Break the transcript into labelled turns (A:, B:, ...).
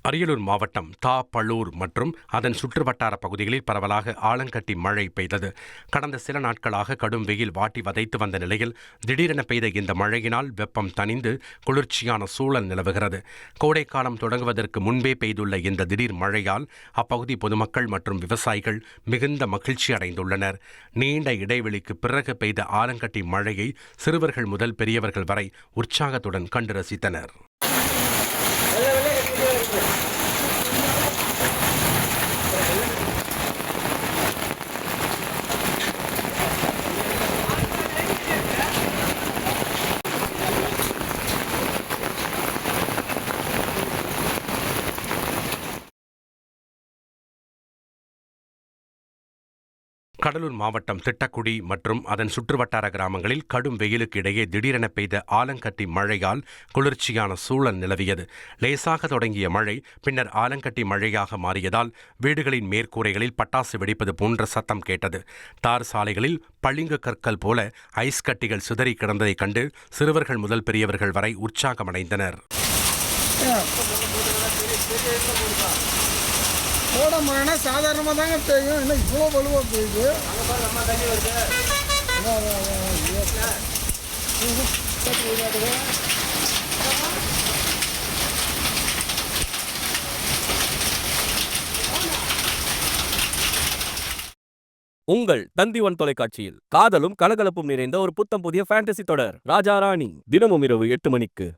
A: அரியலூர் மாவட்டம் பளூர் மற்றும் அதன் சுற்றுவட்டார பகுதிகளில் பரவலாக ஆலங்கட்டி மழை பெய்தது. கடந்த சில நாட்களாக கடும் வெயில் வாட்டி வதைத்து வந்த நிலையில் திடீரென பெய்த இந்த மழையினால் வெப்பம் தணிந்து குளிர்ச்சியான சூழல் நிலவுகிறது. கோடைக்காலம் தொடங்குவதற்கு முன்பே பெய்துள்ள இந்த திடீர் மழையால் அப்பகுதி பொதுமக்கள் மற்றும் விவசாயிகள் மிகுந்த மகிழ்ச்சி அடைந்துள்ளனர். நீண்ட இடைவெளிக்கு பிறகு பெய்த ஆலங்கட்டி மழையை சிறுவர்கள் முதல் பெரியவர்கள் வரை உற்சாகத்துடன் கண்டு ரசித்தனர். கடலூர் மாவட்டம் திட்டக்குடி மற்றும் அதன் சுற்றுவட்டார கிராமங்களில் கடும் வெயிலுக்கு இடையே திடீரென பெய்த ஆலங்கட்டி மழையால் குளிர்ச்சியான சூழல் நிலவியது. லேசாக தொடங்கிய மழை பின்னர் ஆலங்கட்டி மழையாக மாறியதால் வீடுகளின் மேற்கூரைகளில் பட்டாசு வெடிப்பது போன்ற சத்தம் கேட்டது. தார் சாலைகளில் பளிங்கு கற்கள் போல ஐஸ் கட்டிகள் சிதறி கிடந்ததைக் கண்டு சிறுவர்கள் முதல் பெரியவர்கள் வரை உற்சாகமடைந்தனர்.
B: கோடை மழைனா சாதாரணமாக தாங்க பெய்யும், இன்னும் இவ்வளோ வலுவாக பெய்யுது.
C: உங்கள் தந்தி1 தொலைக்காட்சியில் காதலும் கலகலப்பும் நிறைந்த ஒரு புத்தம் புதிய ஃபேண்டசி தொடர் ராஜா ராணி தினமும் இரவு 8 மணிக்கு.